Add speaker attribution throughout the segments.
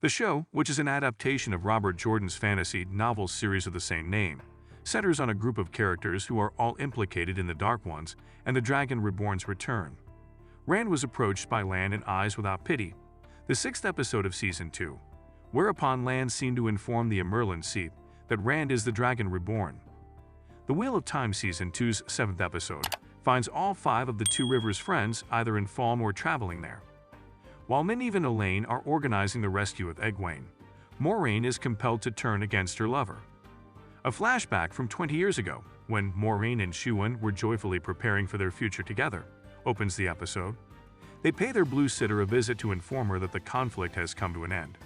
Speaker 1: The show, which is an adaptation of Robert Jordan's fantasy novel series of the same name, centers on a group of characters who are all implicated in the Dark Ones and the Dragon Reborn's return. Rand was approached by Lan in Eyes Without Pity, the 6th episode of Season 2, whereupon Lan seemed to inform the Amyrlin Seat that Rand is the Dragon Reborn. The Wheel of Time Season 2's 7th episode finds all 5 of the Two Rivers' friends either in Falme or traveling there. While Nynaeve and Elaine are organizing the rescue of Egwene, Moiraine is compelled to turn against her lover. A flashback from 20 years ago, when Moiraine and Siuan were joyfully preparing for their future together, opens the episode. They pay their Blue Sitter a visit to inform her that the conflict has come to an end.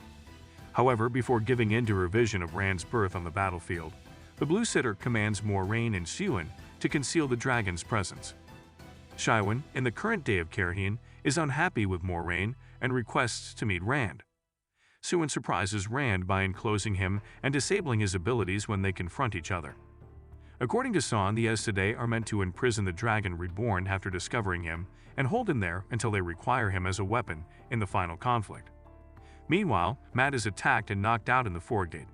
Speaker 1: However, before giving in to her vision of Rand's birth on the battlefield, the Blue Sitter commands Moiraine and Siuan to conceal the dragon's presence. Siuan, in the current day of Caerhien, is unhappy with Moiraine and requests to meet Rand. Siuan surprises Rand by enclosing him and disabling his abilities when they confront each other. According to Son, the Aes Sedai are meant to imprison the Dragon Reborn after discovering him and hold him there until they require him as a weapon in the final conflict. Meanwhile, Mat is attacked and knocked out in the Foregate.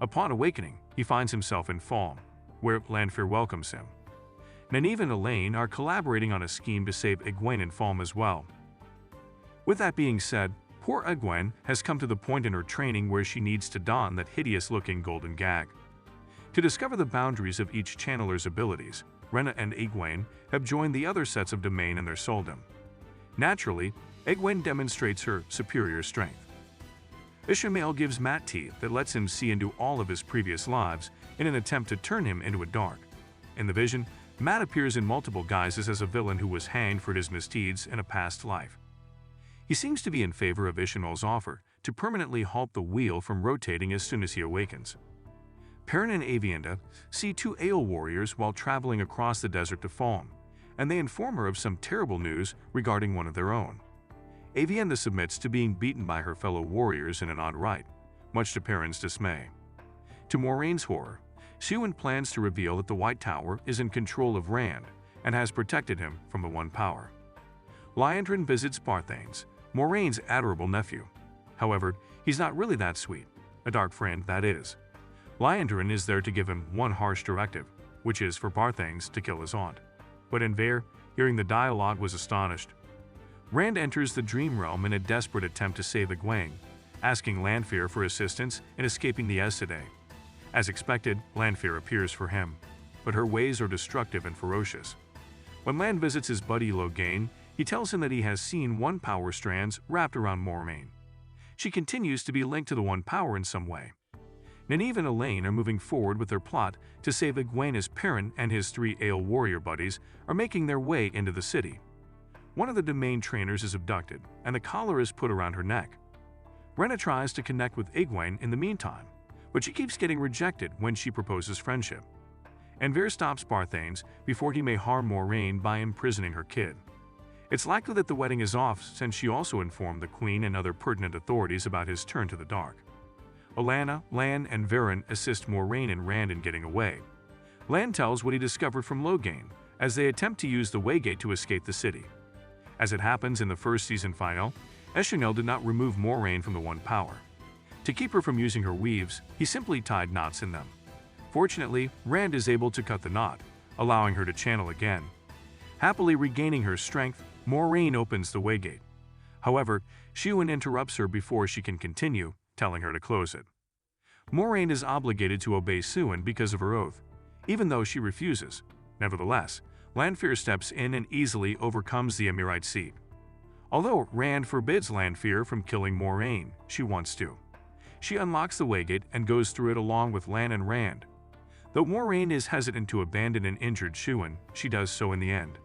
Speaker 1: Upon awakening, he finds himself in Falme, where Lanfear welcomes him. Nynaeve and Elaine are collaborating on a scheme to save Egwene in Falme as well. With that being said, poor Egwene has come to the point in her training where she needs to don that hideous-looking golden gag. To discover the boundaries of each channeler's abilities, Rena and Egwene have joined the other sets of domain in their souldom. Naturally, Egwene demonstrates her superior strength. Ishamael gives Mat teeth that lets him see into all of his previous lives in an attempt to turn him into a dark. In the vision, Mat appears in multiple guises as a villain who was hanged for his misdeeds in a past life. He seems to be in favor of Ishamael's offer to permanently halt the wheel from rotating as soon as he awakens. Perrin and Aviendha see 2 Aiel warriors while traveling across the desert to Falme, and they inform her of some terrible news regarding one of their own. Aviendha submits to being beaten by her fellow warriors in an odd rite, much to Perrin's dismay. To Moiraine's horror, Siuan plans to reveal that the White Tower is in control of Rand and has protected him from the One Power. Liandrin visits Barthanes, Moiraine's adorable nephew. However, he's not really that sweet, a dark friend that is. Liandrin is there to give him one harsh directive, which is for Barthanes to kill his aunt. But Enver, hearing the dialogue, was astonished. Rand enters the Dream Realm in a desperate attempt to save Egwene, asking Lanfear for assistance in escaping the Aes Sedai. As expected, Lanfear appears for him, but her ways are destructive and ferocious. When Lan visits his buddy Logain, he tells him that he has seen One Power strands wrapped around Moiraine. She continues to be linked to the One Power in some way. Nynaeve and Elaine are moving forward with their plot to save Egwene as Perrin and his 3 Aiel warrior buddies are making their way into the city. One of the domain trainers is abducted, and the collar is put around her neck. Rena tries to connect with Egwene in the meantime, but she keeps getting rejected when she proposes friendship. Enver stops Barthanes before he may harm Moiraine by imprisoning her kid. It's likely that the wedding is off since she also informed the Queen and other pertinent authorities about his turn to the dark. Olenna, Lan, and Verin assist Moiraine and Rand in getting away. Lan tells what he discovered from Logain as they attempt to use the Waygate to escape the city. As it happens in the first season final, Eschanel did not remove Moiraine from the One Power. To keep her from using her weaves, he simply tied knots in them. Fortunately, Rand is able to cut the knot, allowing her to channel again. Happily regaining her strength, Moiraine opens the Waygate. However, Siuan interrupts her before she can continue, telling her to close it. Moiraine is obligated to obey Siuan because of her oath, even though she refuses. Nevertheless, Lanfear steps in and easily overcomes the Amyrite Seat. Although Rand forbids Lanfear from killing Moiraine, she wants to. She unlocks the Waygate and goes through it along with Lan and Rand. Though Moiraine is hesitant to abandon an injured Siuan, she does so in the end.